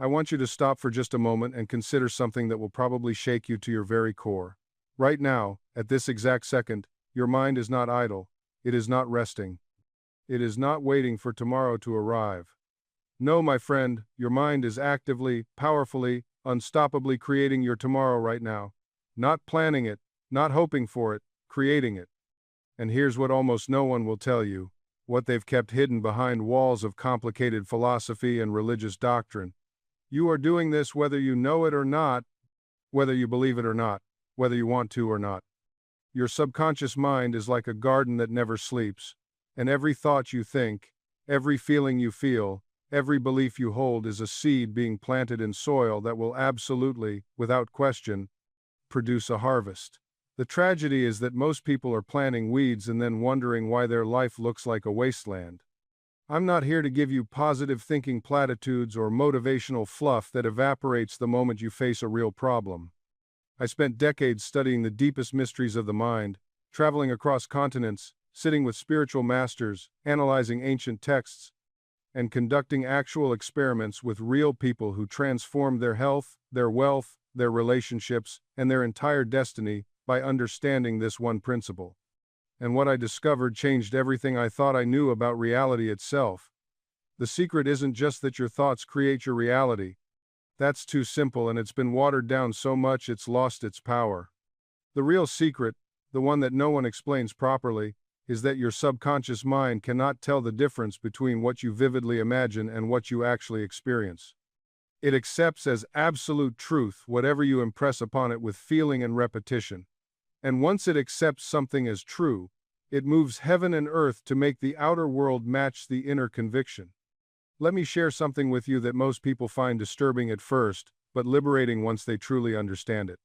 I want you to stop for just a moment and consider something that will probably shake you to your very core. Right now, at this exact second, your mind is not idle. It is not resting. It is not waiting for tomorrow to arrive. No, my friend, your mind is actively, powerfully, unstoppably creating your tomorrow right now. Not planning it, not hoping for it, creating it. And here's what almost no one will tell you, what they've kept hidden behind walls of complicated philosophy and religious doctrine. You are doing this whether you know it or not, whether you believe it or not, whether you want to or not. Your subconscious mind is like a garden that never sleeps, and every thought you think, every feeling you feel, every belief you hold is a seed being planted in soil that will absolutely, without question, produce a harvest. The tragedy is that most people are planting weeds and then wondering why their life looks like a wasteland. I'm not here to give you positive thinking platitudes or motivational fluff that evaporates the moment you face a real problem. I spent decades studying the deepest mysteries of the mind, traveling across continents, sitting with spiritual masters, analyzing ancient texts, and conducting actual experiments with real people who transformed their health, their wealth, their relationships, and their entire destiny by understanding this one principle. And what I discovered changed everything I thought I knew about reality itself. The secret isn't just that your thoughts create your reality. That's too simple, and it's been watered down so much it's lost its power. The real secret, the one that no one explains properly, is that your subconscious mind cannot tell the difference between what you vividly imagine and what you actually experience. It accepts as absolute truth whatever you impress upon it with feeling and repetition. And once it accepts something as true, it moves heaven and earth to make the outer world match the inner conviction. Let me share something with you that most people find disturbing at first, but liberating once they truly understand it.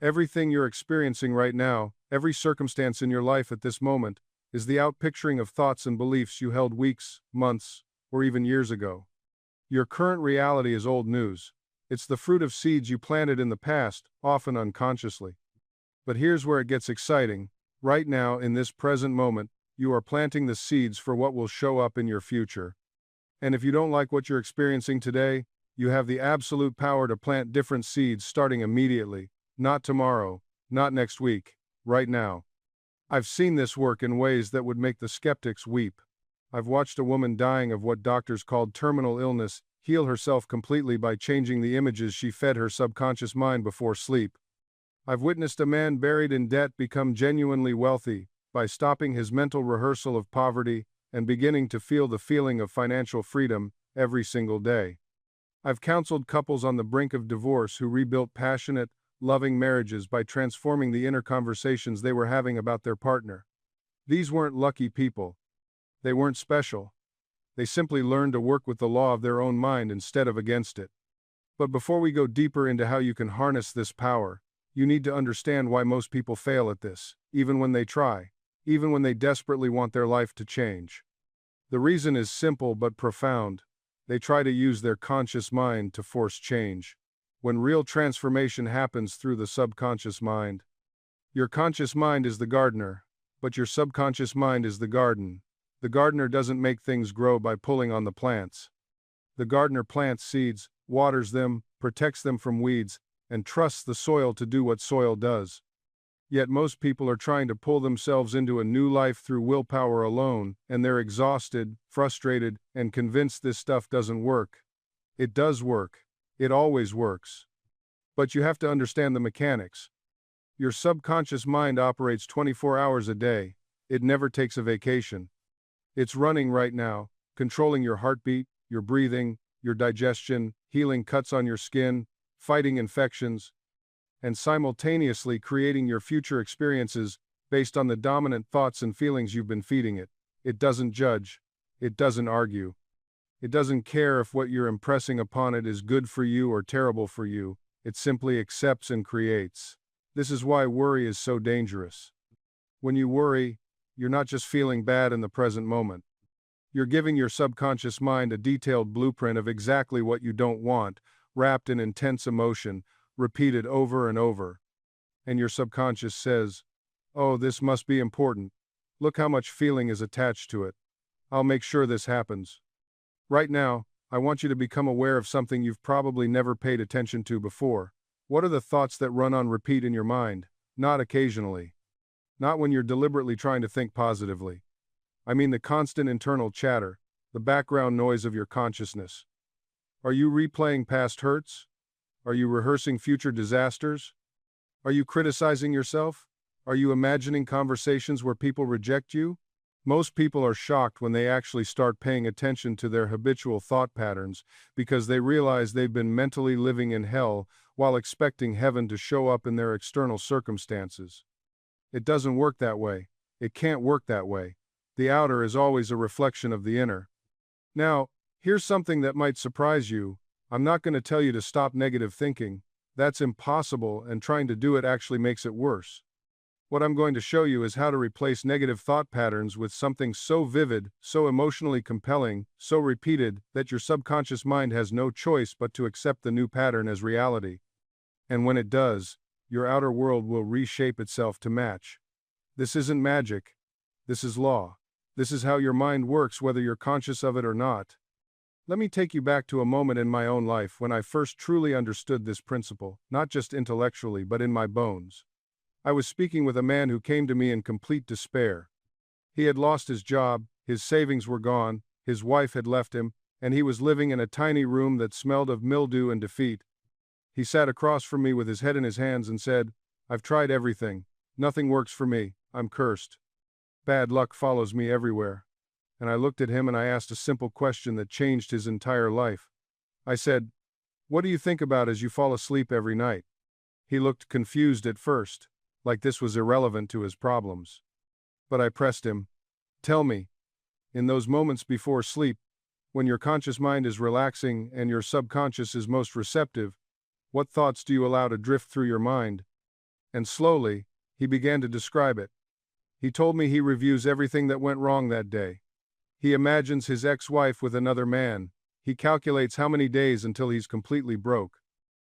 Everything you're experiencing right now, every circumstance in your life at this moment, is the outpicturing of thoughts and beliefs you held weeks, months, or even years ago. Your current reality is old news. It's the fruit of seeds you planted in the past, often unconsciously. But here's where it gets exciting. Right now, in this present moment, you are planting the seeds for what will show up in your future. And if you don't like what you're experiencing today, you have the absolute power to plant different seeds starting immediately, not tomorrow, not next week, right now. I've seen this work in ways that would make the skeptics weep. I've watched a woman dying of what doctors called terminal illness heal herself completely by changing the images she fed her subconscious mind before sleep. I've witnessed a man buried in debt become genuinely wealthy by stopping his mental rehearsal of poverty and beginning to feel the feeling of financial freedom every single day. I've counseled couples on the brink of divorce who rebuilt passionate, loving marriages by transforming the inner conversations they were having about their partner. These weren't lucky people. They weren't special. They simply learned to work with the law of their own mind instead of against it. But before we go deeper into how you can harness this power, you need to understand why most people fail at this, even when they try, even when they desperately want their life to change. The reason is simple but profound. They try to use their conscious mind to force change, when real transformation happens through the subconscious mind. Your conscious mind is the gardener, but your subconscious mind is the garden. The gardener doesn't make things grow by pulling on the plants. The gardener plants seeds, waters them, protects them from weeds, and trusts the soil to do what soil does. Yet most people are trying to pull themselves into a new life through willpower alone, and they're exhausted, frustrated, and convinced this stuff doesn't work. It does work. It always works. But you have to understand the mechanics. Your subconscious mind operates 24 hours a day. It never takes a vacation. It's running right now, controlling your heartbeat, your breathing, your digestion, healing cuts on your skin, fighting infections, and simultaneously creating your future experiences based on the dominant thoughts and feelings you've been feeding it. It doesn't judge. It doesn't argue. It doesn't care if what you're impressing upon it is good for you or terrible for you. It simply accepts and creates. This is why worry is so dangerous. When you worry, you're not just feeling bad in the present moment. You're giving your subconscious mind a detailed blueprint of exactly what you don't want, wrapped in intense emotion, repeated over and over. And your subconscious says, "Oh, this must be important. Look how much feeling is attached to it. I'll make sure this happens." Right now, I want you to become aware of something you've probably never paid attention to before. What are the thoughts that run on repeat in your mind? Not occasionally. Not when you're deliberately trying to think positively. I mean the constant internal chatter, the background noise of your consciousness. Are you replaying past hurts? Are you rehearsing future disasters? Are you criticizing yourself? Are you imagining conversations where people reject you? Most people are shocked when they actually start paying attention to their habitual thought patterns because they realize they've been mentally living in hell while expecting heaven to show up in their external circumstances. It doesn't work that way. It can't work that way. The outer is always a reflection of the inner. Now, here's something that might surprise you. I'm not going to tell you to stop negative thinking. That's impossible, and trying to do it actually makes it worse. What I'm going to show you is how to replace negative thought patterns with something so vivid, so emotionally compelling, so repeated, that your subconscious mind has no choice but to accept the new pattern as reality. And when it does, your outer world will reshape itself to match. This isn't magic. This is law. This is how your mind works whether you're conscious of it or not. Let me take you back to a moment in my own life when I first truly understood this principle, not just intellectually but in my bones. I was speaking with a man who came to me in complete despair. He had lost his job, his savings were gone, his wife had left him, and he was living in a tiny room that smelled of mildew and defeat. He sat across from me with his head in his hands and said, "I've tried everything. Nothing works for me. I'm cursed. Bad luck follows me everywhere." And I looked at him and I asked a simple question that changed his entire life. I said, "What do you think about as you fall asleep every night?" He looked confused at first, like this was irrelevant to his problems. But I pressed him, "Tell me, in those moments before sleep, when your conscious mind is relaxing and your subconscious is most receptive, what thoughts do you allow to drift through your mind?" And slowly, he began to describe it. He told me he reviews everything that went wrong that day. He imagines his ex-wife with another man. He calculates how many days until he's completely broke.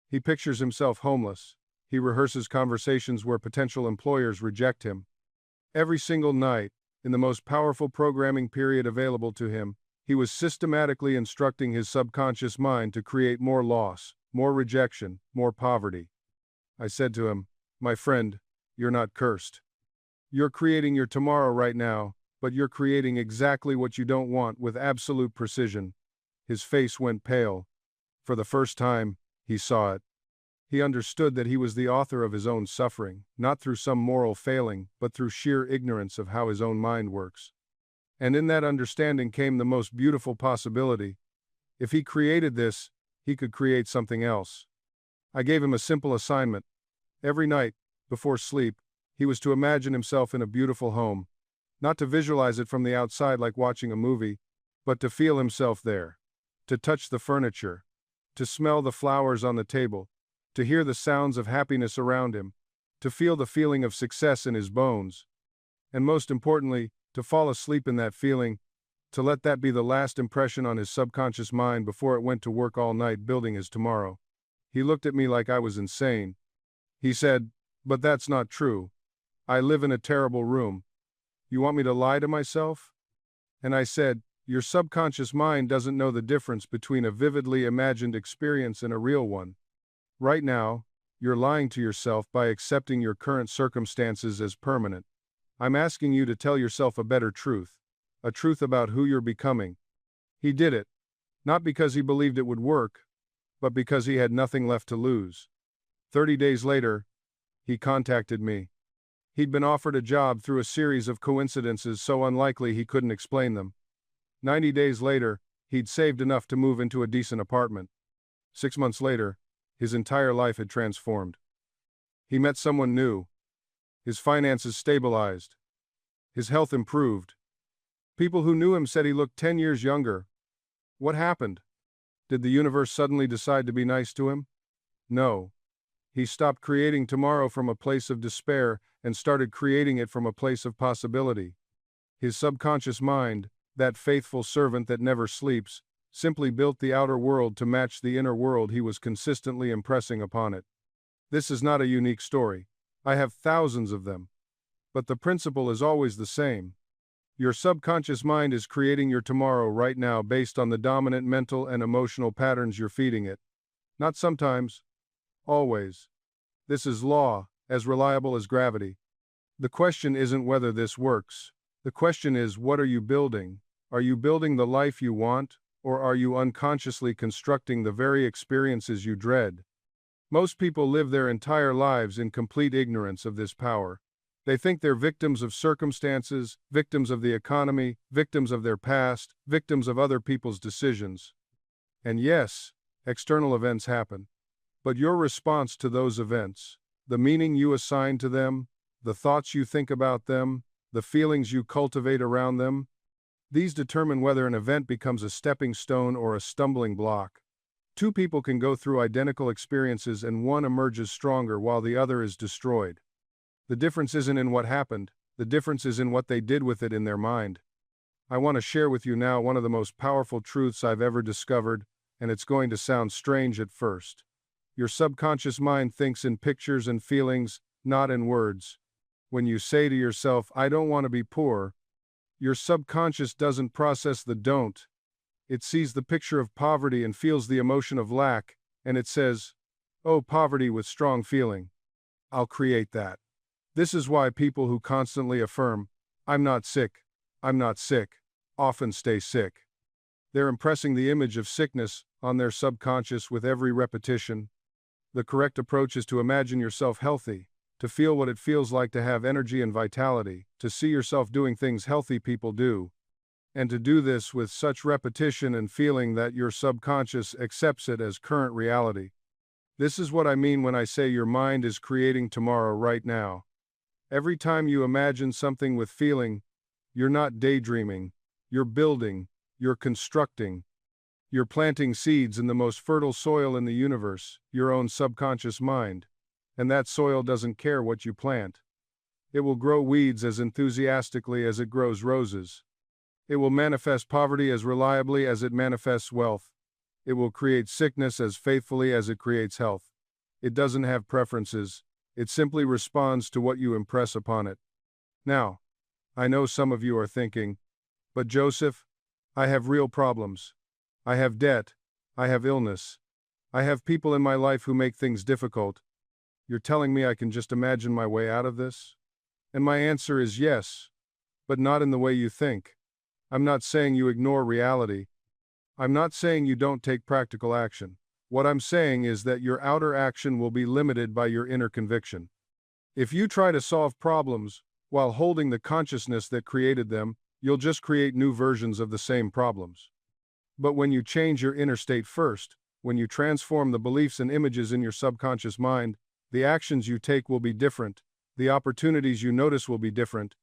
He pictures himself homeless. He rehearses conversations where potential employers reject him. Every single night, in the most powerful programming period available to him, he was systematically instructing his subconscious mind to create more loss, more rejection, more poverty. I said to him, "My friend, you're not cursed. You're creating your tomorrow right now, but you're creating exactly what you don't want with absolute precision." His face went pale. For the first time, he saw it. He understood that he was the author of his own suffering, not through some moral failing, but through sheer ignorance of how his own mind works. And in that understanding came the most beautiful possibility. If he created this, he could create something else. I gave him a simple assignment. Every night, before sleep, he was to imagine himself in a beautiful home, not to visualize it from the outside like watching a movie, but to feel himself there, to touch the furniture, to smell the flowers on the table, to hear the sounds of happiness around him, to feel the feeling of success in his bones, and most importantly, to fall asleep in that feeling, to let that be the last impression on his subconscious mind before it went to work all night building his tomorrow. He looked at me like I was insane. He said, "But that's not true. I live in a terrible room. You want me to lie to myself?" And I said, "Your subconscious mind doesn't know the difference between a vividly imagined experience and a real one. Right now, you're lying to yourself by accepting your current circumstances as permanent. I'm asking you to tell yourself a better truth, a truth about who you're becoming." He did it, not because he believed it would work, but because he had nothing left to lose. 30 days later, he contacted me. He'd been offered a job through a series of coincidences so unlikely he couldn't explain them. 90 days later, he'd saved enough to move into a decent apartment. 6 months later, his entire life had transformed. He met someone new. His finances stabilized. His health improved. People who knew him said he looked 10 years younger. What happened? Did the universe suddenly decide to be nice to him? No. He stopped creating tomorrow from a place of despair and started creating it from a place of possibility. His subconscious mind, that faithful servant that never sleeps, simply built the outer world to match the inner world he was consistently impressing upon it. This is not a unique story. I have thousands of them. But the principle is always the same. Your subconscious mind is creating your tomorrow right now based on the dominant mental and emotional patterns you're feeding it. Not sometimes, always. This is law, as reliable as gravity. The question isn't whether this works. The question is, what are you building? Are you building the life you want, or are you unconsciously constructing the very experiences you dread? Most people live their entire lives in complete ignorance of this power. They think they're victims of circumstances, victims of the economy, victims of their past, victims of other people's decisions. And yes, external events happen. But your response to those events, the meaning you assign to them, the thoughts you think about them, the feelings you cultivate around them, these determine whether an event becomes a stepping stone or a stumbling block. Two people can go through identical experiences and one emerges stronger while the other is destroyed. The difference isn't in what happened, the difference is in what they did with it in their mind. I want to share with you now one of the most powerful truths I've ever discovered, and it's going to sound strange at first. Your subconscious mind thinks in pictures and feelings, not in words. When you say to yourself, "I don't want to be poor," your subconscious doesn't process the don't. It sees the picture of poverty and feels the emotion of lack, and it says, "Oh, poverty with strong feeling. I'll create that." This is why people who constantly affirm, "I'm not sick, I'm not sick," often stay sick. They're impressing the image of sickness on their subconscious with every repetition. The correct approach is to imagine yourself healthy, to feel what it feels like to have energy and vitality, to see yourself doing things healthy people do, and to do this with such repetition and feeling that your subconscious accepts it as current reality. This is what I mean when I say your mind is creating tomorrow right now. Every time you imagine something with feeling, you're not daydreaming, you're building, you're constructing. You're planting seeds in the most fertile soil in the universe, your own subconscious mind. And that soil doesn't care what you plant. It will grow weeds as enthusiastically as it grows roses. It will manifest poverty as reliably as it manifests wealth. It will create sickness as faithfully as it creates health. It doesn't have preferences. It simply responds to what you impress upon it. Now, I know some of you are thinking, "But Joseph, I have real problems. I have debt. I have illness. I have people in my life who make things difficult. You're telling me I can just imagine my way out of this?" And my answer is yes, but not in the way you think. I'm not saying you ignore reality. I'm not saying you don't take practical action. What I'm saying is that your outer action will be limited by your inner conviction. If you try to solve problems while holding the consciousness that created them, you'll just create new versions of the same problems. But when you change your inner state first, when you transform the beliefs and images in your subconscious mind, the actions you take will be different, the opportunities you notice will be different,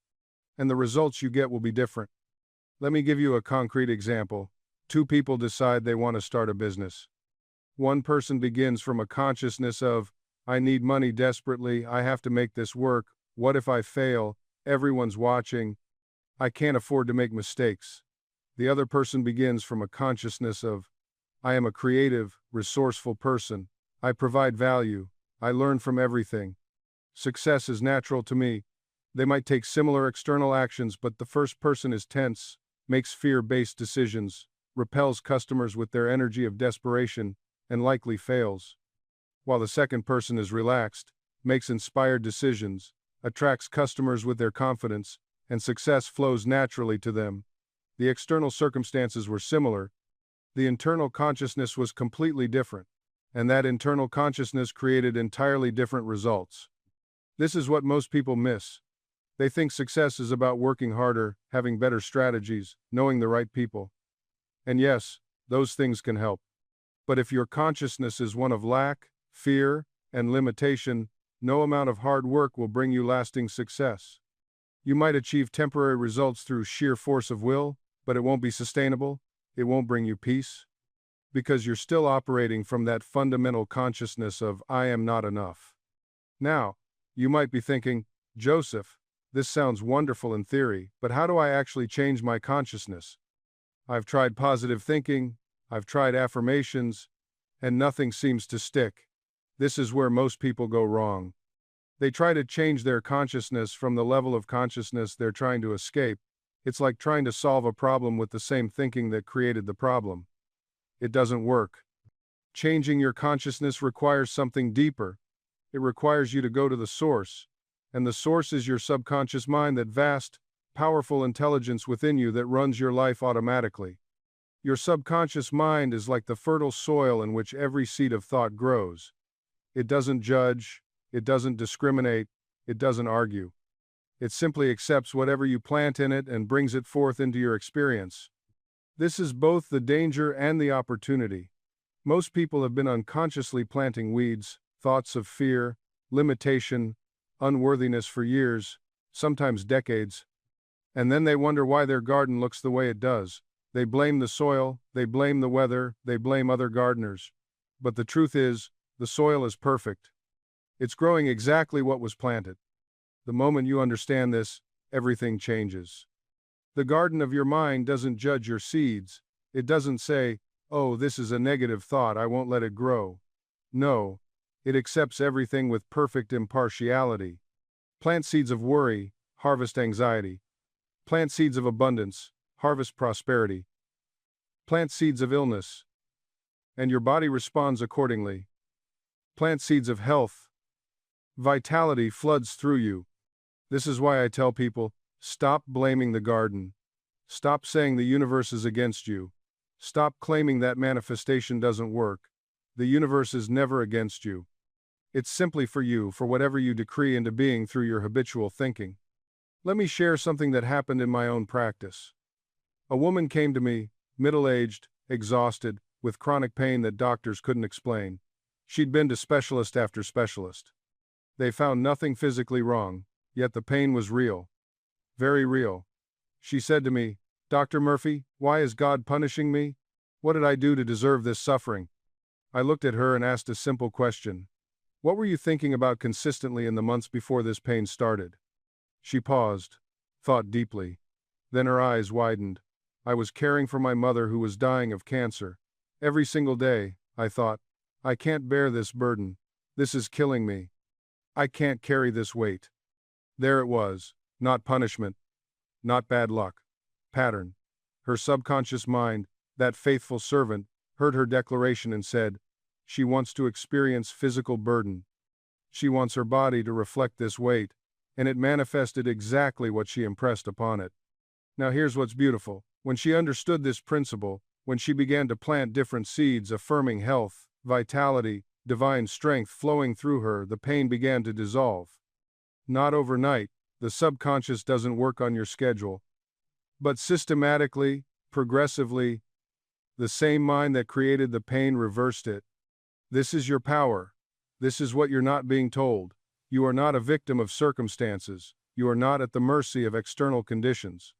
and the results you get will be different. Let me give you a concrete example. Two people decide they want to start a business. One person begins from a consciousness of, "I need money desperately, I have to make this work, what if I fail, everyone's watching, I can't afford to make mistakes." The other person begins from a consciousness of, "I am a creative, resourceful person, I provide value, I learn from everything. Success is natural to me." They might take similar external actions, but the first person is tense, makes fear-based decisions, repels customers with their energy of desperation, and likely fails. While the second person is relaxed, makes inspired decisions, attracts customers with their confidence, and success flows naturally to them. The external circumstances were similar. The internal consciousness was completely different, and that internal consciousness created entirely different results. This is what most people miss. They think success is about working harder, having better strategies, knowing the right people. And yes, those things can help. But if your consciousness is one of lack, fear, and limitation, no amount of hard work will bring you lasting success. You might achieve temporary results through sheer force of will, but it won't be sustainable, it won't bring you peace. Because you're still operating from that fundamental consciousness of, "I am not enough." Now, you might be thinking, "Joseph, this sounds wonderful in theory, but how do I actually change my consciousness? I've tried positive thinking, I've tried affirmations, and nothing seems to stick." This is where most people go wrong. They try to change their consciousness from the level of consciousness they're trying to escape, It's like trying to solve a problem with the same thinking that created the problem. It doesn't work. Changing your consciousness requires something deeper. It requires you to go to the source. And the source is your subconscious mind, that vast, powerful intelligence within you that runs your life automatically. Your subconscious mind is like the fertile soil in which every seed of thought grows. It doesn't judge, it doesn't discriminate, it doesn't argue. It simply accepts whatever you plant in it and brings it forth into your experience. This is both the danger and the opportunity. Most people have been unconsciously planting weeds, thoughts of fear, limitation, unworthiness for years, sometimes decades. And then they wonder why their garden looks the way it does. They blame the soil, they blame the weather, they blame other gardeners. But the truth is, the soil is perfect. It's growing exactly what was planted. The moment you understand this, everything changes. The garden of your mind doesn't judge your seeds. It doesn't say, "Oh, this is a negative thought, I won't let it grow." No, it accepts everything with perfect impartiality. Plant seeds of worry, harvest anxiety. Plant seeds of abundance, harvest prosperity. Plant seeds of illness, and your body responds accordingly. Plant seeds of health. Vitality floods through you. This is why I tell people, stop blaming the garden. Stop saying the universe is against you. Stop claiming that manifestation doesn't work. The universe is never against you. It's simply for you, for whatever you decree into being through your habitual thinking. Let me share something that happened in my own practice. A woman came to me, middle-aged, exhausted, with chronic pain that doctors couldn't explain. She'd been to specialist after specialist. They found nothing physically wrong, yet the pain was real. Very real. She said to me, "Dr. Murphy, why is God punishing me? What did I do to deserve this suffering?" I looked at her and asked a simple question. "What were you thinking about consistently in the months before this pain started?" She paused, thought deeply. Then her eyes widened. I was caring for my mother who was dying of cancer. Every single day, I thought, I can't bear this burden. This is killing me. I can't carry this weight. There it was, not punishment, not bad luck. Pattern. Her subconscious mind, that faithful servant, heard her declaration and said, she wants to experience physical burden. She wants her body to reflect this weight, and it manifested exactly what she impressed upon it. Now here's what's beautiful. When she understood this principle, when she began to plant different seeds affirming health, vitality, divine strength flowing through her, the pain began to dissolve. Not overnight, the subconscious doesn't work on your schedule, but systematically, progressively, the same mind that created the pain reversed it. This is your power. This is what you're not being told. You are not a victim of circumstances. You are not at the mercy of external conditions.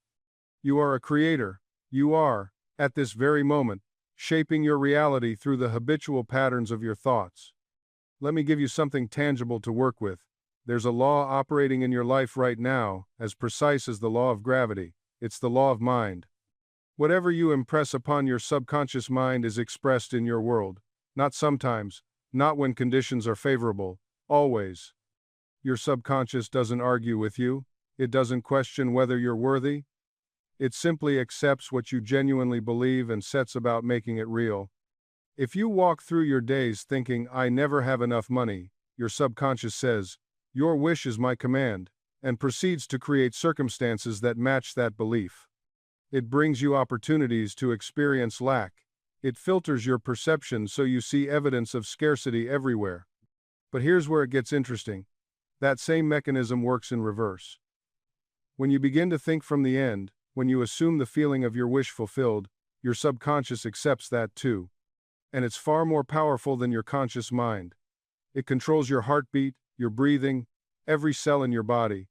You are a creator. You are, at this very moment, shaping your reality through the habitual patterns of your thoughts. Let me give you something tangible to work with. There's a law operating in your life right now, as precise as the law of gravity. It's the law of mind. Whatever you impress upon your subconscious mind is expressed in your world. Not sometimes, not when conditions are favorable, always. Your subconscious doesn't argue with you. It doesn't question whether you're worthy. It simply accepts what you genuinely believe and sets about making it real. If you walk through your days thinking, I never have enough money, your subconscious says, your wish is my command, and proceeds to create circumstances that match that belief. It brings you opportunities to experience lack. It filters your perception so you see evidence of scarcity everywhere. But here's where it gets interesting. That same mechanism works in reverse. When you begin to think from the end, when you assume the feeling of your wish fulfilled, your subconscious accepts that too. And it's far more powerful than your conscious mind. It controls your heartbeat, your breathing, every cell in your body.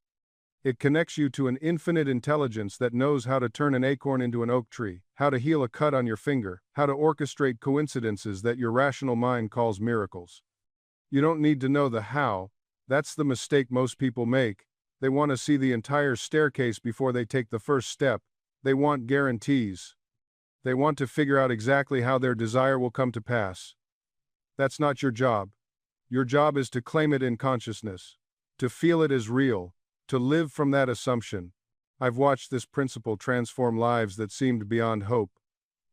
It connects you to an infinite intelligence that knows how to turn an acorn into an oak tree, how to heal a cut on your finger, how to orchestrate coincidences that your rational mind calls miracles. You don't need to know the how. That's the mistake most people make. They want to see the entire staircase before they take the first step. They want guarantees. They want to figure out exactly how their desire will come to pass. That's not your job. Your job is to claim it in consciousness, to feel it as real, to live from that assumption. I've watched this principle transform lives that seemed beyond hope.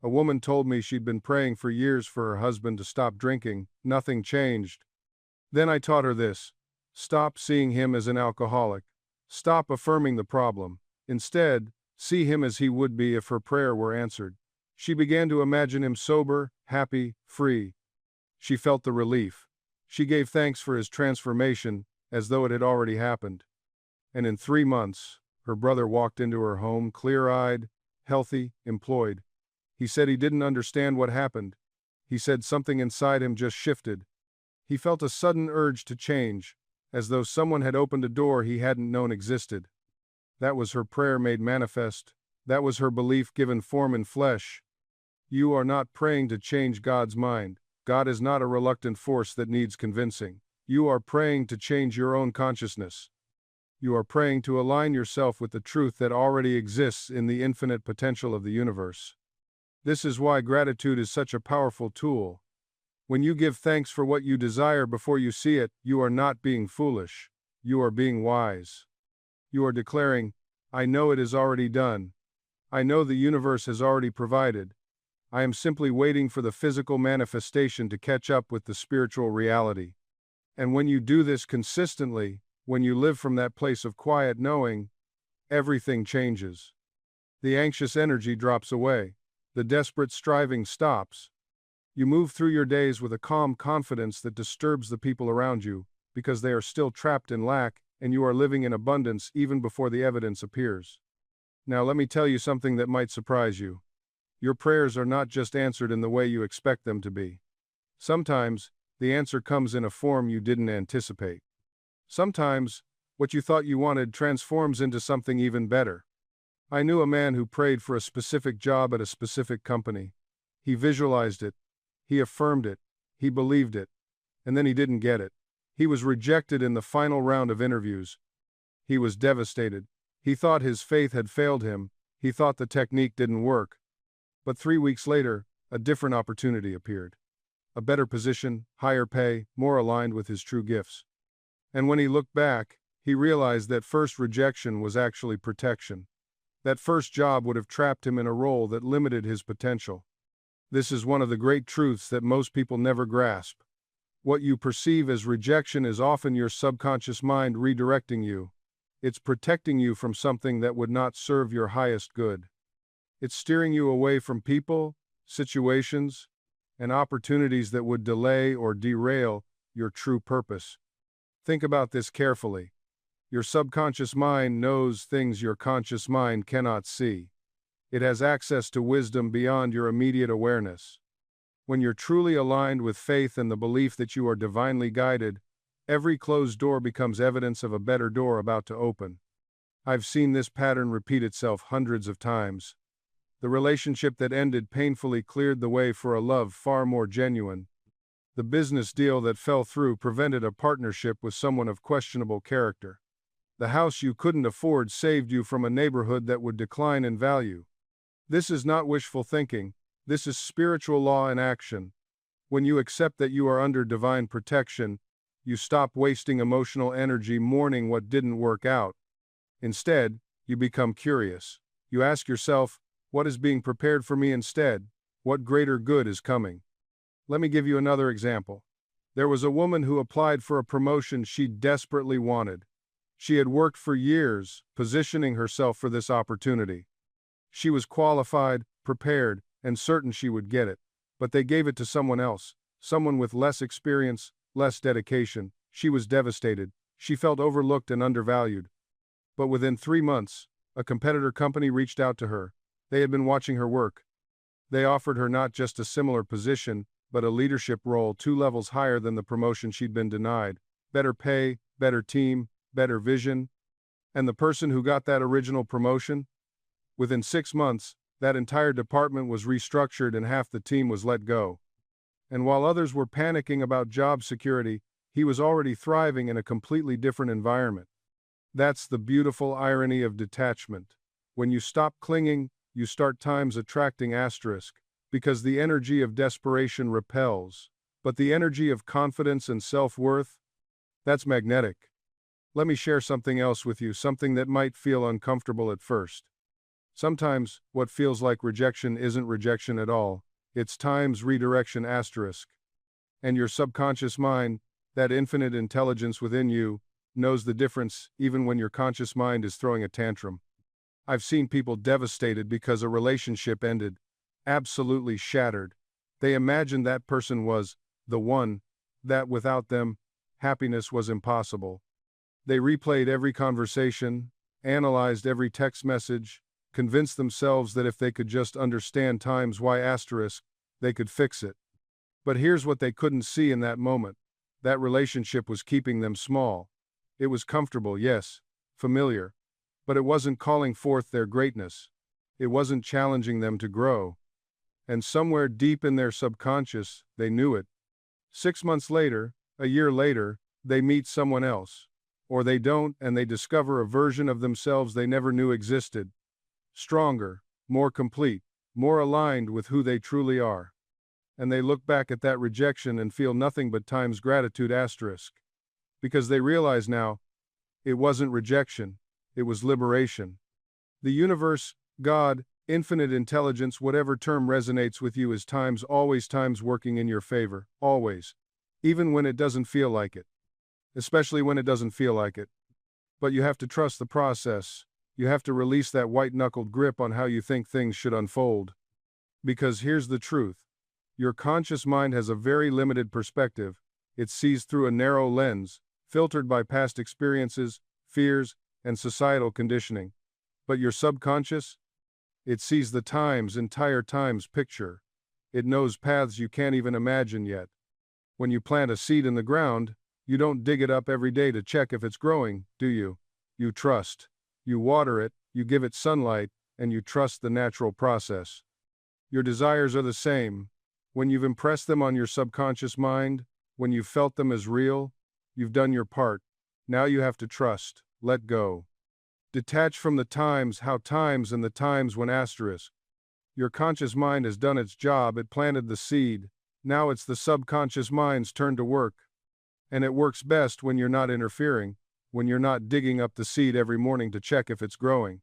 A woman told me she'd been praying for years for her husband to stop drinking. Nothing changed. Then I taught her this. Stop seeing him as an alcoholic. Stop affirming the problem. Instead, see him as he would be if her prayer were answered. She began to imagine him sober, happy, free. She felt the relief. She gave thanks for his transformation, as though it had already happened. And in 3 months, her brother walked into her home clear-eyed, healthy, employed. He said he didn't understand what happened. He said something inside him just shifted. He felt a sudden urge to change, as though someone had opened a door he hadn't known existed. That was her prayer made manifest. That was her belief given form in flesh. You are not praying to change God's mind. God is not a reluctant force that needs convincing. You are praying to change your own consciousness. You are praying to align yourself with the truth that already exists in the infinite potential of the universe. This is why gratitude is such a powerful tool. When you give thanks for what you desire before you see it, you are not being foolish. You are being wise. You are declaring, I know it is already done. I know the universe has already provided. I am simply waiting for the physical manifestation to catch up with the spiritual reality. And when you do this consistently, when you live from that place of quiet knowing, everything changes. The anxious energy drops away. The desperate striving stops. You move through your days with a calm confidence that disturbs the people around you, because they are still trapped in lack, and you are living in abundance even before the evidence appears. Now let me tell you something that might surprise you. Your prayers are not just answered in the way you expect them to be. Sometimes, the answer comes in a form you didn't anticipate. Sometimes, what you thought you wanted transforms into something even better. I knew a man who prayed for a specific job at a specific company. He visualized it. He affirmed it. He believed it. And then he didn't get it. He was rejected in the final round of interviews. He was devastated. He thought his faith had failed him. He thought the technique didn't work. But 3 weeks later, a different opportunity appeared. A better position, higher pay, more aligned with his true gifts. And when he looked back, he realized that first rejection was actually protection. That first job would have trapped him in a role that limited his potential. This is one of the great truths that most people never grasp. What you perceive as rejection is often your subconscious mind redirecting you. It's protecting you from something that would not serve your highest good. It's steering you away from people, situations, and opportunities that would delay or derail your true purpose. Think about this carefully. Your subconscious mind knows things your conscious mind cannot see. It has access to wisdom beyond your immediate awareness. When you're truly aligned with faith and the belief that you are divinely guided, every closed door becomes evidence of a better door about to open. I've seen this pattern repeat itself hundreds of times. The relationship that ended painfully cleared the way for a love far more genuine. The business deal that fell through prevented a partnership with someone of questionable character. The house you couldn't afford saved you from a neighborhood that would decline in value. This is not wishful thinking. This is spiritual law in action. When you accept that you are under divine protection, you stop wasting emotional energy mourning what didn't work out. Instead, you become curious. You ask yourself, what is being prepared for me instead? What greater good is coming? Let me give you another example. There was a woman who applied for a promotion she desperately wanted. She had worked for years, positioning herself for this opportunity. She was qualified, prepared, and certain she would get it. But they gave it to someone else, someone with less experience, less dedication. She was devastated. She felt overlooked and undervalued. But within 3 months, a competitor company reached out to her. They had been watching her work. They offered her not just a similar position, but a leadership role 2 levels higher than the promotion she'd been denied. Better pay, better team, better vision. And the person who got that original promotion? Within 6 months, that entire department was restructured and half the team was let go. And while others were panicking about job security, he was already thriving in a completely different environment. That's the beautiful irony of detachment. When you stop clinging, you start times attracting asterisk, because the energy of desperation repels. But the energy of confidence and self-worth, that's magnetic. Let me share something else with you, something that might feel uncomfortable at first. Sometimes, what feels like rejection isn't rejection at all, it's time's redirection asterisk. And your subconscious mind, that infinite intelligence within you, knows the difference even when your conscious mind is throwing a tantrum. I've seen people devastated because a relationship ended, absolutely shattered. They imagined that person was the one, that without them, happiness was impossible. They replayed every conversation, analyzed every text message, convinced themselves that if they could just understand times why asterisk, they could fix it. But here's what they couldn't see in that moment. That relationship was keeping them small. It was comfortable, yes, familiar, but it wasn't calling forth their greatness. It wasn't challenging them to grow. And somewhere deep in their subconscious, they knew it. 6 months later, a year later, they meet someone else. Or they don't, and they discover a version of themselves they never knew existed. Stronger, more complete, more aligned with who they truly are. And they look back at that rejection and feel nothing but time's gratitude asterisk. Because they realize now, it wasn't rejection, it was liberation. The universe, God, infinite intelligence, whatever term resonates with you, is always times working in your favor, always. Even when it doesn't feel like it. Especially when it doesn't feel like it. But you have to trust the process. You have to release that white-knuckled grip on how you think things should unfold. Because here's the truth. Your conscious mind has a very limited perspective. It sees through a narrow lens, filtered by past experiences, fears, and societal conditioning. But your subconscious? It sees the entire time's picture. It knows paths you can't even imagine yet. When you plant a seed in the ground, you don't dig it up every day to check if it's growing, do you? You trust. You water it, you give it sunlight, and you trust the natural process. Your desires are the same. When you've impressed them on your subconscious mind, when you've felt them as real, you've done your part. Now you have to trust, let go. Detach from the times and the times when asterisk. Your conscious mind has done its job, it planted the seed. Now it's the subconscious mind's turn to work. And it works best when you're not interfering, when you're not digging up the seed every morning to check if it's growing.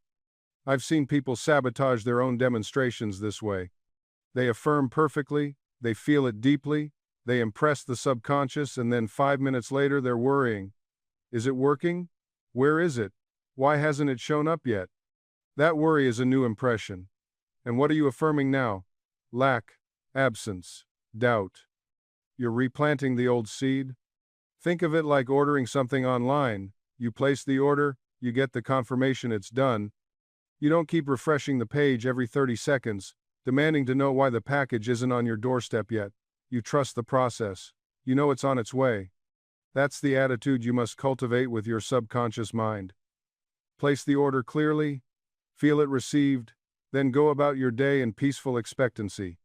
I've seen people sabotage their own demonstrations this way. They affirm perfectly, they feel it deeply, they impress the subconscious, and then 5 minutes later they're worrying. Is it working? Where is it? Why hasn't it shown up yet? That worry is a new impression. And what are you affirming now? Lack, absence, doubt. You're replanting the old seed? Think of it like ordering something online. You place the order, you get the confirmation it's done. You don't keep refreshing the page every 30 seconds, demanding to know why the package isn't on your doorstep yet. You trust the process. You know it's on its way. That's the attitude you must cultivate with your subconscious mind. Place the order clearly, feel it received, then go about your day in peaceful expectancy.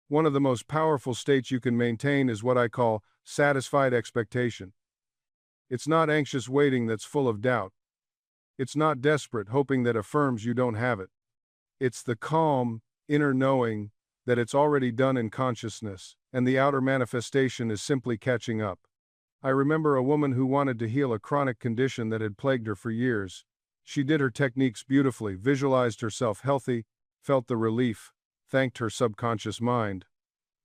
One of the most powerful states you can maintain is what I call satisfied expectation. It's not anxious waiting that's full of doubt. It's not desperate hoping that affirms you don't have it. It's the calm, inner knowing that it's already done in consciousness, and the outer manifestation is simply catching up. I remember a woman who wanted to heal a chronic condition that had plagued her for years. She did her techniques beautifully, visualized herself healthy, felt the relief, thanked her subconscious mind.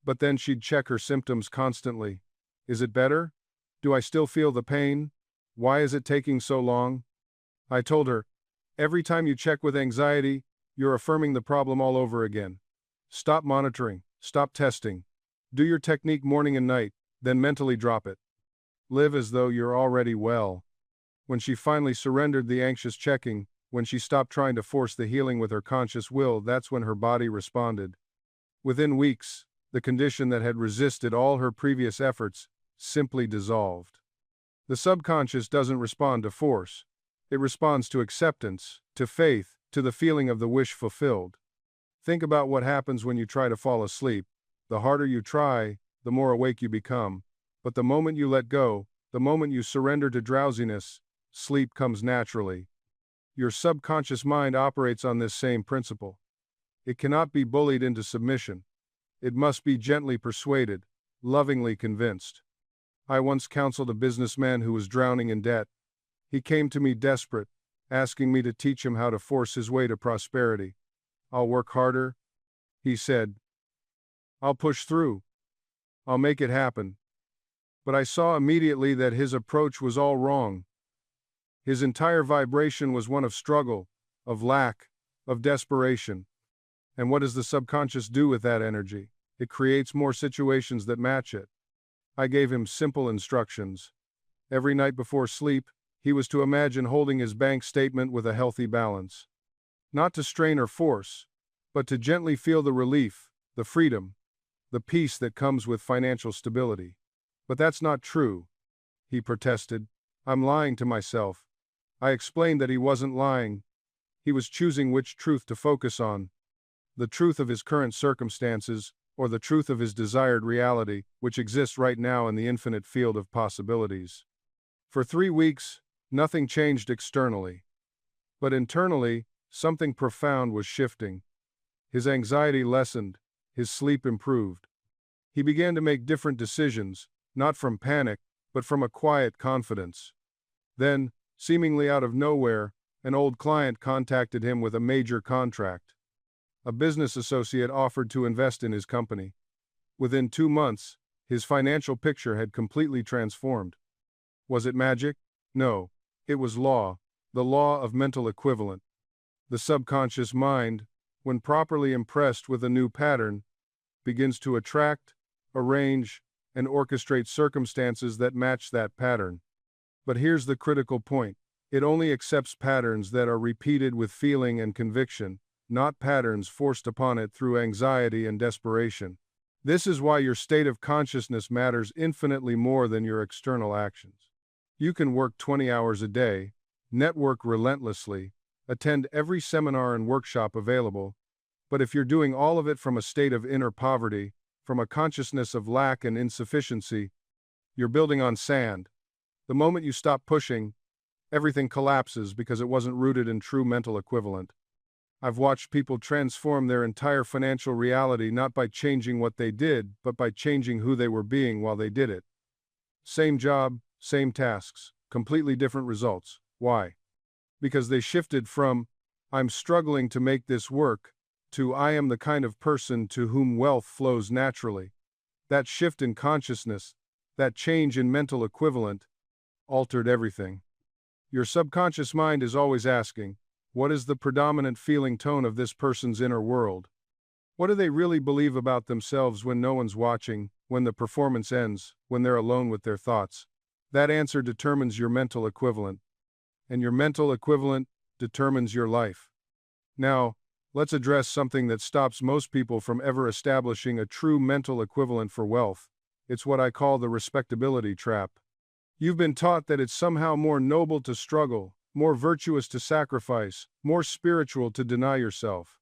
But then she'd check her symptoms constantly. Is it better? Do I still feel the pain? Why is it taking so long? I told her, every time you check with anxiety, you're affirming the problem all over again. Stop monitoring, stop testing. Do your technique morning and night, then mentally drop it. Live as though you're already well. When she finally surrendered the anxious checking, when she stopped trying to force the healing with her conscious will, that's when her body responded. Within weeks, the condition that had resisted all her previous efforts simply dissolved. The subconscious doesn't respond to force. It responds to acceptance, to faith, to the feeling of the wish fulfilled. Think about what happens when you try to fall asleep. The harder you try, the more awake you become. But the moment you let go, the moment you surrender to drowsiness, sleep comes naturally. Your subconscious mind operates on this same principle. It cannot be bullied into submission. It must be gently persuaded, lovingly convinced. I once counseled a businessman who was drowning in debt. He came to me desperate, asking me to teach him how to force his way to prosperity. "I'll work harder," he said. "I'll push through. I'll make it happen." But I saw immediately that his approach was all wrong. His entire vibration was one of struggle, of lack, of desperation. And what does the subconscious do with that energy? It creates more situations that match it. I gave him simple instructions. Every night before sleep, he was to imagine holding his bank statement with a healthy balance. Not to strain or force, but to gently feel the relief, the freedom, the peace that comes with financial stability. "But that's not true," he protested. "I'm lying to myself." I explained that he wasn't lying. He was choosing which truth to focus on. The truth of his current circumstances, or the truth of his desired reality, which exists right now in the infinite field of possibilities. For 3 weeks, nothing changed externally. But internally, something profound was shifting. His anxiety lessened, his sleep improved. He began to make different decisions, not from panic, but from a quiet confidence. Then, seemingly out of nowhere, an old client contacted him with a major contract. A business associate offered to invest in his company. Within 2 months, his financial picture had completely transformed. Was it magic? No. It was law, the law of mental equivalent. The subconscious mind, when properly impressed with a new pattern, begins to attract, arrange, and orchestrate circumstances that match that pattern. But here's the critical point. It only accepts patterns that are repeated with feeling and conviction, not patterns forced upon it through anxiety and desperation. This is why your state of consciousness matters infinitely more than your external actions. You can work 20 hours a day, network relentlessly, attend every seminar and workshop available, but if you're doing all of it from a state of inner poverty, from a consciousness of lack and insufficiency, you're building on sand. The moment you stop pushing, everything collapses because it wasn't rooted in true mental equivalent. I've watched people transform their entire financial reality not by changing what they did, but by changing who they were being while they did it. Same job, same tasks, completely different results. Why? Because they shifted from, "I'm struggling to make this work," to, "I am the kind of person to whom wealth flows naturally." That shift in consciousness, that change in mental equivalent, altered everything. Your subconscious mind is always asking, what is the predominant feeling tone of this person's inner world? What do they really believe about themselves when no one's watching, when the performance ends, when they're alone with their thoughts? That answer determines your mental equivalent. And your mental equivalent determines your life. Now, let's address something that stops most people from ever establishing a true mental equivalent for wealth. It's what I call the respectability trap. You've been taught that it's somehow more noble to struggle, more virtuous to sacrifice, more spiritual to deny yourself.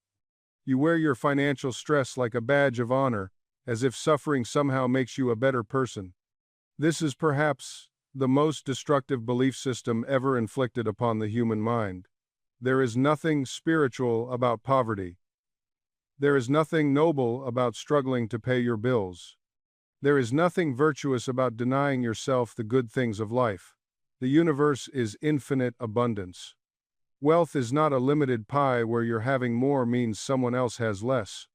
You wear your financial stress like a badge of honor, as if suffering somehow makes you a better person. This is perhaps the most destructive belief system ever inflicted upon the human mind. There is nothing spiritual about poverty. There is nothing noble about struggling to pay your bills. There is nothing virtuous about denying yourself the good things of life. The universe is infinite abundance. Wealth is not a limited pie where your having more means someone else has less.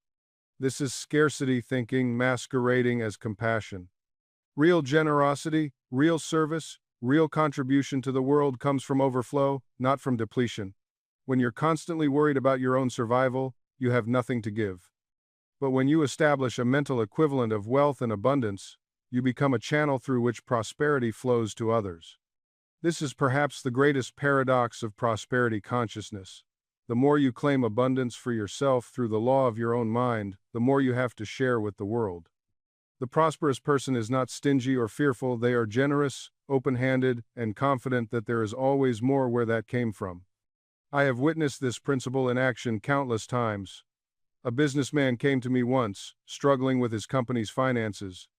This is scarcity thinking masquerading as compassion. Real generosity, real service, real contribution to the world comes from overflow, not from depletion. When you're constantly worried about your own survival, you have nothing to give. But when you establish a mental equivalent of wealth and abundance, you become a channel through which prosperity flows to others. This is perhaps the greatest paradox of prosperity consciousness. The more you claim abundance for yourself through the law of your own mind, the more you have to share with the world. The prosperous person is not stingy or fearful, they are generous, open-handed, and confident that there is always more where that came from. I have witnessed this principle in action countless times. A businessman came to me once, struggling with his company's finances.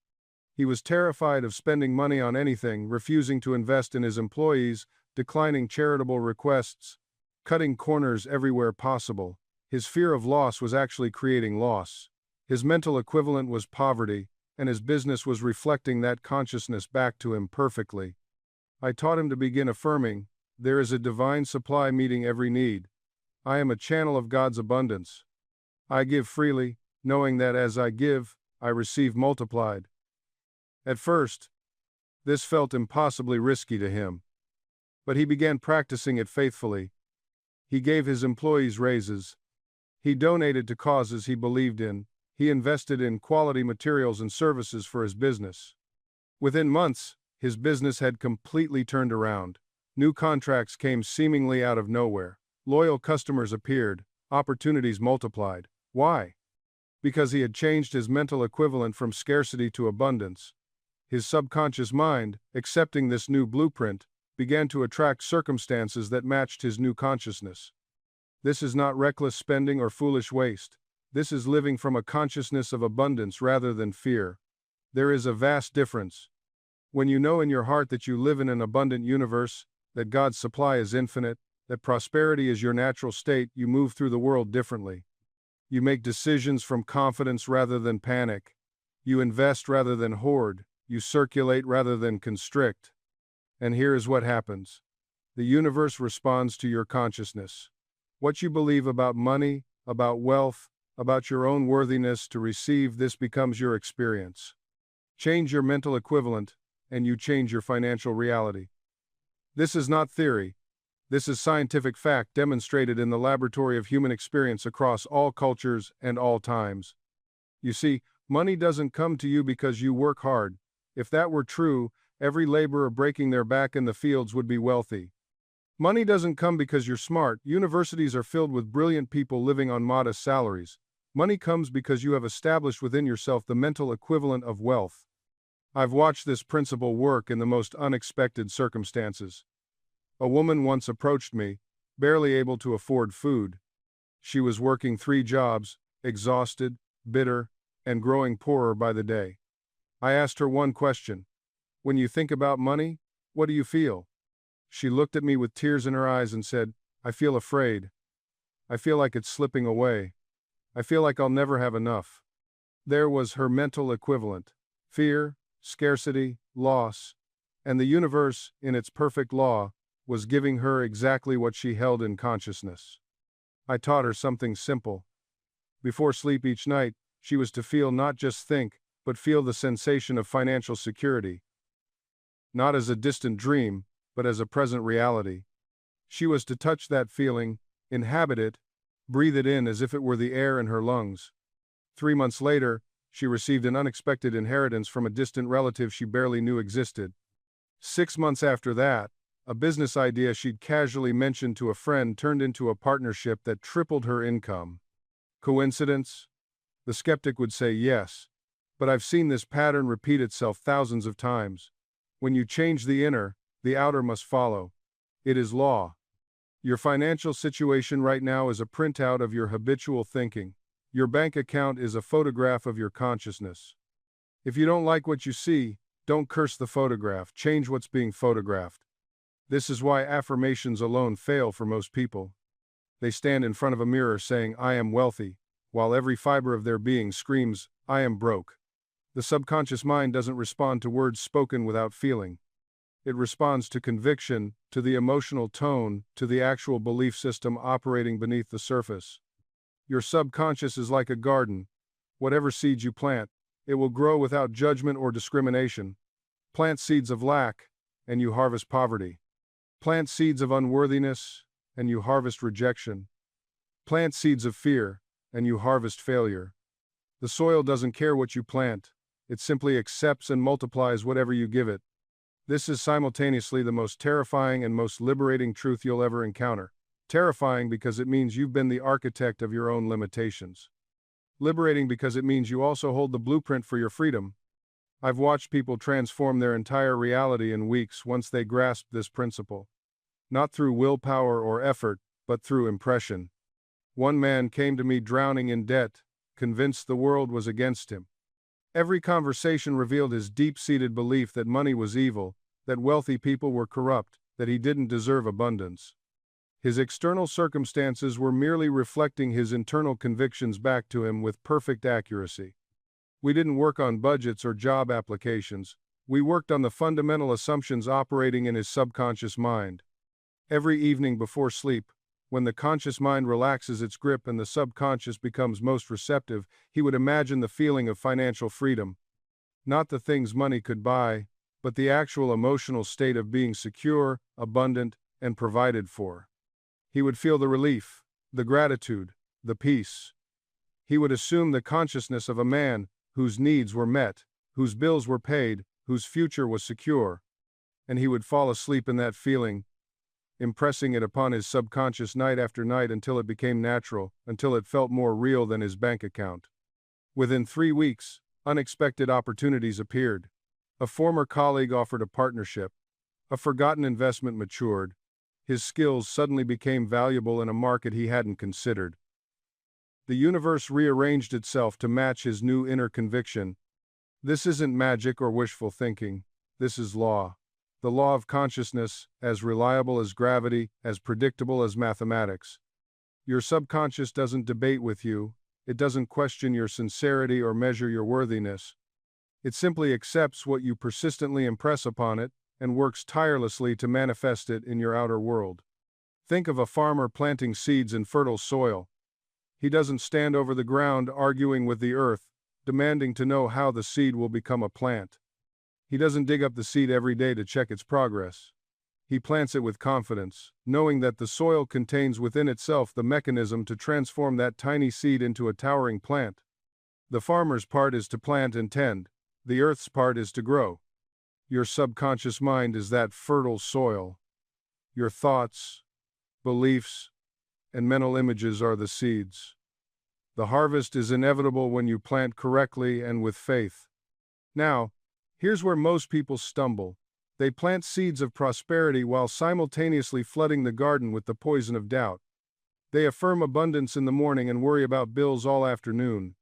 He was terrified of spending money on anything, refusing to invest in his employees, declining charitable requests, cutting corners everywhere possible. His fear of loss was actually creating loss. His mental equivalent was poverty, and his business was reflecting that consciousness back to him perfectly. I taught him to begin affirming, There is a divine supply meeting every need. I am a channel of God's abundance. I give freely, knowing that as I give, I receive multiplied. At first, this felt impossibly risky to him. But he began practicing it faithfully. He gave his employees raises. He donated to causes he believed in. He invested in quality materials and services for his business. Within months, his business had completely turned around. New contracts came seemingly out of nowhere. Loyal customers appeared. Opportunities multiplied. Why? Because he had changed his mental equivalent from scarcity to abundance. His subconscious mind, accepting this new blueprint, began to attract circumstances that matched his new consciousness. This is not reckless spending or foolish waste. This is living from a consciousness of abundance rather than fear. There is a vast difference. When you know in your heart that you live in an abundant universe, that God's supply is infinite, that prosperity is your natural state, you move through the world differently. You make decisions from confidence rather than panic. You invest rather than hoard. You circulate rather than constrict. And here is what happens. The universe responds to your consciousness. What you believe about money, about wealth, about your own worthiness to receive this becomes your experience. Change your mental equivalent, and you change your financial reality. This is not theory. This is scientific fact demonstrated in the laboratory of human experience across all cultures and all times. You see, money doesn't come to you because you work hard. If that were true, every laborer breaking their back in the fields would be wealthy. Money doesn't come because you're smart. Universities are filled with brilliant people living on modest salaries. Money comes because you have established within yourself the mental equivalent of wealth. I've watched this principle work in the most unexpected circumstances. A woman once approached me, barely able to afford food. She was working 3 jobs, exhausted, bitter, and growing poorer by the day. I asked her one question. When you think about money, what do you feel? She looked at me with tears in her eyes and said, I feel afraid. I feel like it's slipping away. I feel like I'll never have enough. There was her mental equivalent. Fear, scarcity, loss, and the universe, in its perfect law, was giving her exactly what she held in consciousness. I taught her something simple. Before sleep each night, she was to feel, not just think, but feel the sensation of financial security. Not as a distant dream, but as a present reality. She was to touch that feeling, inhabit it, breathe it in as if it were the air in her lungs. 3 months later, she received an unexpected inheritance from a distant relative she barely knew existed. 6 months after that, a business idea she'd casually mentioned to a friend turned into a partnership that tripled her income. Coincidence? The skeptic would say yes. But I've seen this pattern repeat itself thousands of times. When you change the inner, the outer must follow. It is law. Your financial situation right now is a printout of your habitual thinking. Your bank account is a photograph of your consciousness. If you don't like what you see, don't curse the photograph, change what's being photographed. This is why affirmations alone fail for most people. They stand in front of a mirror saying, I am wealthy, while every fiber of their being screams, I am broke. The subconscious mind doesn't respond to words spoken without feeling. It responds to conviction, to the emotional tone, to the actual belief system operating beneath the surface. Your subconscious is like a garden. Whatever seeds you plant, it will grow without judgment or discrimination. Plant seeds of lack, and you harvest poverty. Plant seeds of unworthiness, and you harvest rejection. Plant seeds of fear, and you harvest failure. The soil doesn't care what you plant. It simply accepts and multiplies whatever you give it. This is simultaneously the most terrifying and most liberating truth you'll ever encounter. Terrifying because it means you've been the architect of your own limitations. Liberating because it means you also hold the blueprint for your freedom. I've watched people transform their entire reality in weeks once they grasped this principle. Not through willpower or effort, but through impression. One man came to me drowning in debt, convinced the world was against him. Every conversation revealed his deep-seated belief that money was evil, that wealthy people were corrupt, that he didn't deserve abundance. His external circumstances were merely reflecting his internal convictions back to him with perfect accuracy. We didn't work on budgets or job applications. We worked on the fundamental assumptions operating in his subconscious mind. Every evening before sleep, when the conscious mind relaxes its grip and the subconscious becomes most receptive, he would imagine the feeling of financial freedom. Not the things money could buy, but the actual emotional state of being secure, abundant, and provided for. He would feel the relief, the gratitude, the peace. He would assume the consciousness of a man whose needs were met, whose bills were paid, whose future was secure. And he would fall asleep in that feeling, impressing it upon his subconscious night after night until it became natural, until it felt more real than his bank account. Within 3 weeks, unexpected opportunities appeared. A former colleague offered a partnership. A forgotten investment matured. His skills suddenly became valuable in a market he hadn't considered. The universe rearranged itself to match his new inner conviction. This isn't magic or wishful thinking. This is law. The law of consciousness, as reliable as gravity, as predictable as mathematics. Your subconscious doesn't debate with you. It doesn't question your sincerity or measure your worthiness. It simply accepts what you persistently impress upon it and works tirelessly to manifest it in your outer world. Think of a farmer planting seeds in fertile soil. He doesn't stand over the ground arguing with the earth, demanding to know how the seed will become a plant. He doesn't dig up the seed every day to check its progress. He plants it with confidence, knowing that the soil contains within itself the mechanism to transform that tiny seed into a towering plant. The farmer's part is to plant and tend. The earth's part is to grow. Your subconscious mind is that fertile soil. Your thoughts, beliefs, and mental images are the seeds. The harvest is inevitable when you plant correctly and with faith. Now, here's where most people stumble. They plant seeds of prosperity while simultaneously flooding the garden with the poison of doubt. They affirm abundance in the morning and worry about bills all afternoon.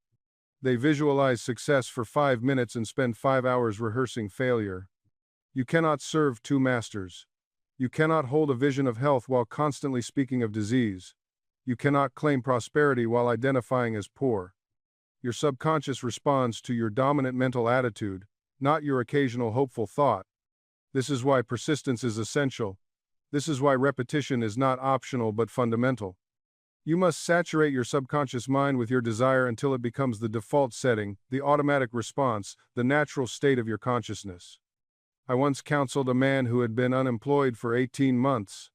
They visualize success for 5 minutes and spend 5 hours rehearsing failure. You cannot serve two masters. You cannot hold a vision of health while constantly speaking of disease. You cannot claim prosperity while identifying as poor. Your subconscious responds to your dominant mental attitude, not your occasional hopeful thought. This is why persistence is essential. This is why repetition is not optional but fundamental. You must saturate your subconscious mind with your desire until it becomes the default setting, the automatic response, the natural state of your consciousness. I once counseled a man who had been unemployed for 18 months.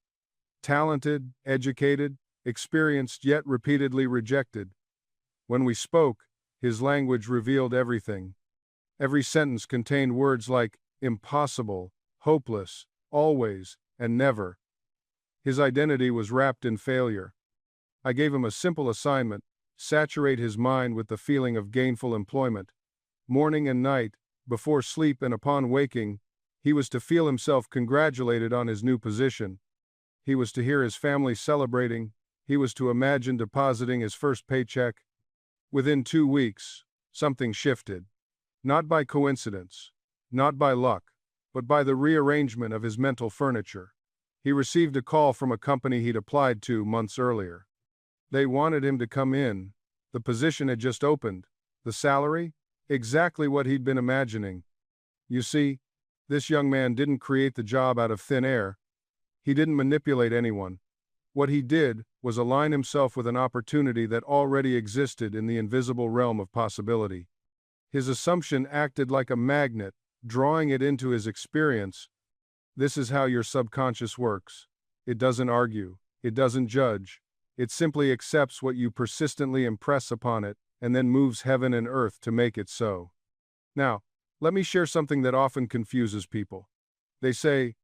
Talented, educated, experienced yet repeatedly rejected. When we spoke, his language revealed everything. Every sentence contained words like impossible, hopeless, always, and never. His identity was wrapped in failure. I gave him a simple assignment: saturate his mind with the feeling of gainful employment. Morning and night, before sleep and upon waking, he was to feel himself congratulated on his new position. He was to hear his family celebrating. He was to imagine depositing his first paycheck. Within 2 weeks, something shifted. Not by coincidence, not by luck, but by the rearrangement of his mental furniture. He received a call from a company he'd applied to months earlier. They wanted him to come in. The position had just opened. The salary? Exactly what he'd been imagining. You see, this young man didn't create the job out of thin air. He didn't manipulate anyone. What he did was align himself with an opportunity that already existed in the invisible realm of possibility. His assumption acted like a magnet, drawing it into his experience. This is how your subconscious works. It doesn't argue. It doesn't judge. It simply accepts what you persistently impress upon it, and then moves heaven and earth to make it so. Now, let me share something that often confuses people. They say,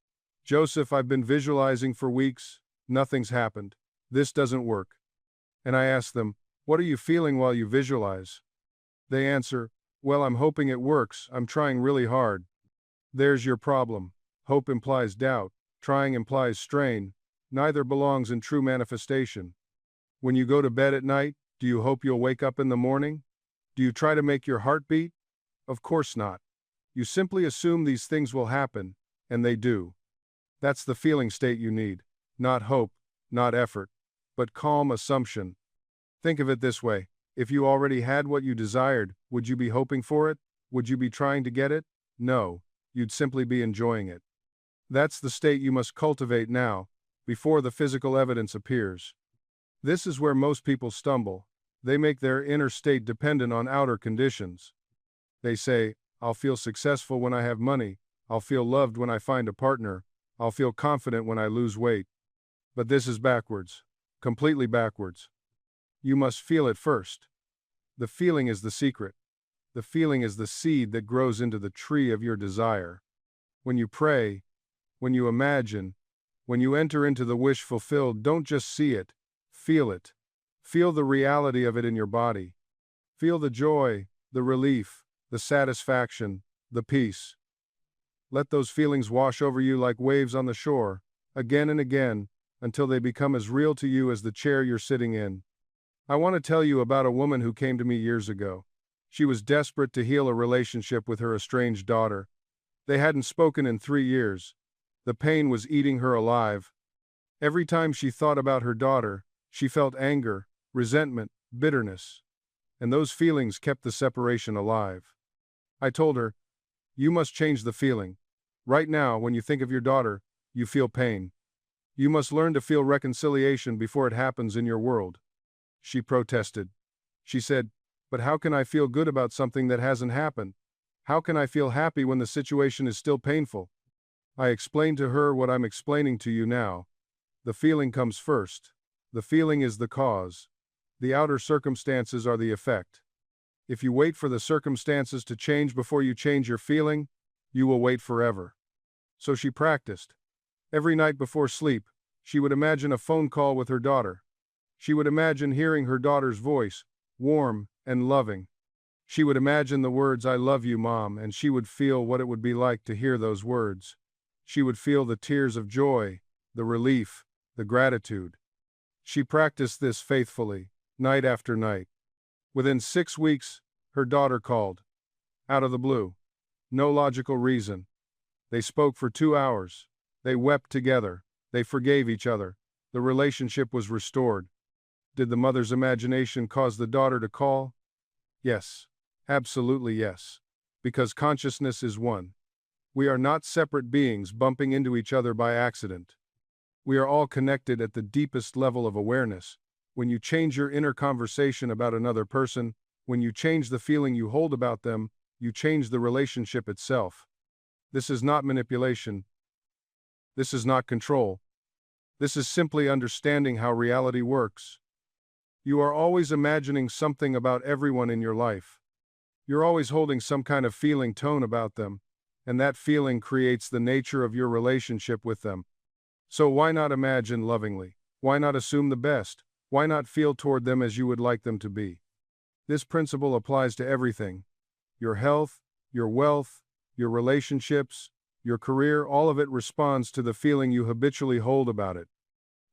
"Joseph, I've been visualizing for weeks. Nothing's happened. This doesn't work." And I ask them, "What are you feeling while you visualize?" They answer, "Well, I'm hoping it works. I'm trying really hard." There's your problem. Hope implies doubt. Trying implies strain. Neither belongs in true manifestation. When you go to bed at night, do you hope you'll wake up in the morning? Do you try to make your heart beat? Of course not. You simply assume these things will happen, and they do. That's the feeling state you need. Not hope, not effort, but calm assumption. Think of it this way. If you already had what you desired, would you be hoping for it? Would you be trying to get it? No, you'd simply be enjoying it. That's the state you must cultivate now. before the physical evidence appears. This is where most people stumble. They make their inner state dependent on outer conditions. They say, I'll feel successful when I have money, I'll feel loved when I find a partner, I'll feel confident when I lose weight. But this is backwards. Completely backwards. You must feel it first. The feeling is the secret. The feeling is the seed that grows into the tree of your desire. When you pray, when you imagine, when you enter into the wish fulfilled, don't just see it, feel it. Feel the reality of it in your body. Feel the joy, the relief, the satisfaction, the peace. Let those feelings wash over you like waves on the shore, again and again, until they become as real to you as the chair you're sitting in. I want to tell you about a woman who came to me years ago. She was desperate to heal a relationship with her estranged daughter. They hadn't spoken in 3 years. The pain was eating her alive. Every time she thought about her daughter, she felt anger, resentment, bitterness. And those feelings kept the separation alive. I told her, you must change the feeling. Right now, when you think of your daughter, you feel pain. You must learn to feel reconciliation before it happens in your world. She protested. She said, but how can I feel good about something that hasn't happened? How can I feel happy when the situation is still painful? I explained to her what I'm explaining to you now. The feeling comes first. The feeling is the cause. The outer circumstances are the effect. If you wait for the circumstances to change before you change your feeling, you will wait forever. So she practiced. Every night before sleep, she would imagine a phone call with her daughter. She would imagine hearing her daughter's voice, warm and loving. She would imagine the words, I love you, Mom, and she would feel what it would be like to hear those words. She would feel the tears of joy, the relief, the gratitude. She practiced this faithfully, night after night. Within 6 weeks, her daughter called. Out of the blue. No logical reason. They spoke for 2 hours. They wept together. They forgave each other. The relationship was restored. Did the mother's imagination cause the daughter to call? Yes. Absolutely yes. Because consciousness is one. We are not separate beings bumping into each other by accident. We are all connected at the deepest level of awareness. When you change your inner conversation about another person, when you change the feeling you hold about them, you change the relationship itself. This is not manipulation. This is not control. This is simply understanding how reality works. You are always imagining something about everyone in your life. You're always holding some kind of feeling tone about them, and that feeling creates the nature of your relationship with them. So why not imagine lovingly? Why not assume the best? Why not feel toward them as you would like them to be? This principle applies to everything. Your health, your wealth, your relationships, your career, all of it responds to the feeling you habitually hold about it.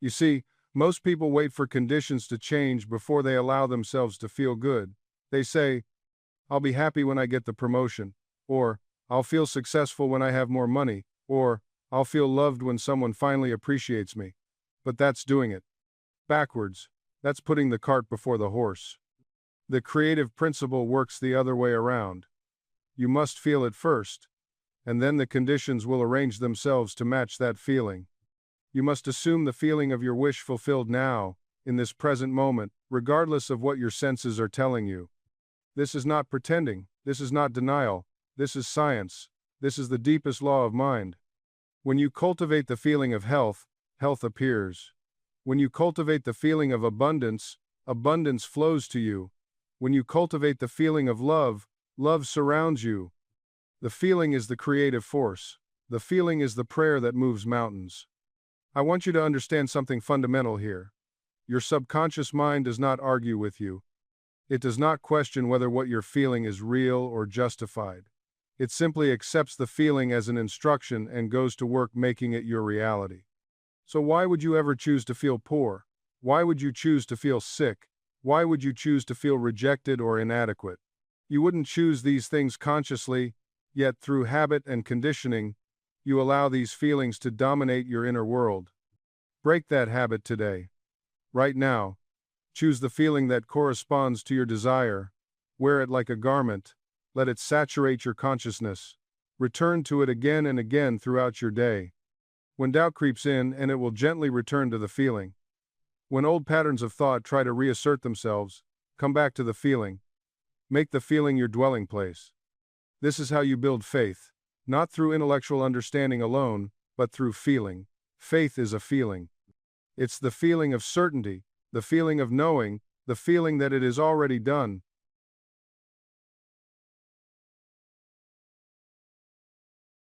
You see, most people wait for conditions to change before they allow themselves to feel good. They say, I'll be happy when I get the promotion, or I'll feel successful when I have more money, or I'll feel loved when someone finally appreciates me. But that's doing it backwards. That's putting the cart before the horse. The creative principle works the other way around. You must feel it first, and then the conditions will arrange themselves to match that feeling. You must assume the feeling of your wish fulfilled now, in this present moment, regardless of what your senses are telling you. This is not pretending. This is not denial. This is science. This is the deepest law of mind. When you cultivate the feeling of health, health appears. When you cultivate the feeling of abundance, abundance flows to you. When you cultivate the feeling of love, love surrounds you. The feeling is the creative force. The feeling is the prayer that moves mountains. I want you to understand something fundamental here. Your subconscious mind does not argue with you. It does not question whether what you're feeling is real or justified. It simply accepts the feeling as an instruction and goes to work making it your reality. So why would you ever choose to feel poor? Why would you choose to feel sick? Why would you choose to feel rejected or inadequate? You wouldn't choose these things consciously, yet through habit and conditioning, you allow these feelings to dominate your inner world. Break that habit today. Right now. Choose the feeling that corresponds to your desire. Wear it like a garment. Let it saturate your consciousness. Return to it again and again throughout your day. When doubt creeps in, and it will gently return to the feeling. When old patterns of thought try to reassert themselves, come back to the feeling. Make the feeling your dwelling place. This is how you build faith, not through intellectual understanding alone, but through feeling. Faith is a feeling. It's the feeling of certainty, the feeling of knowing, the feeling that it is already done,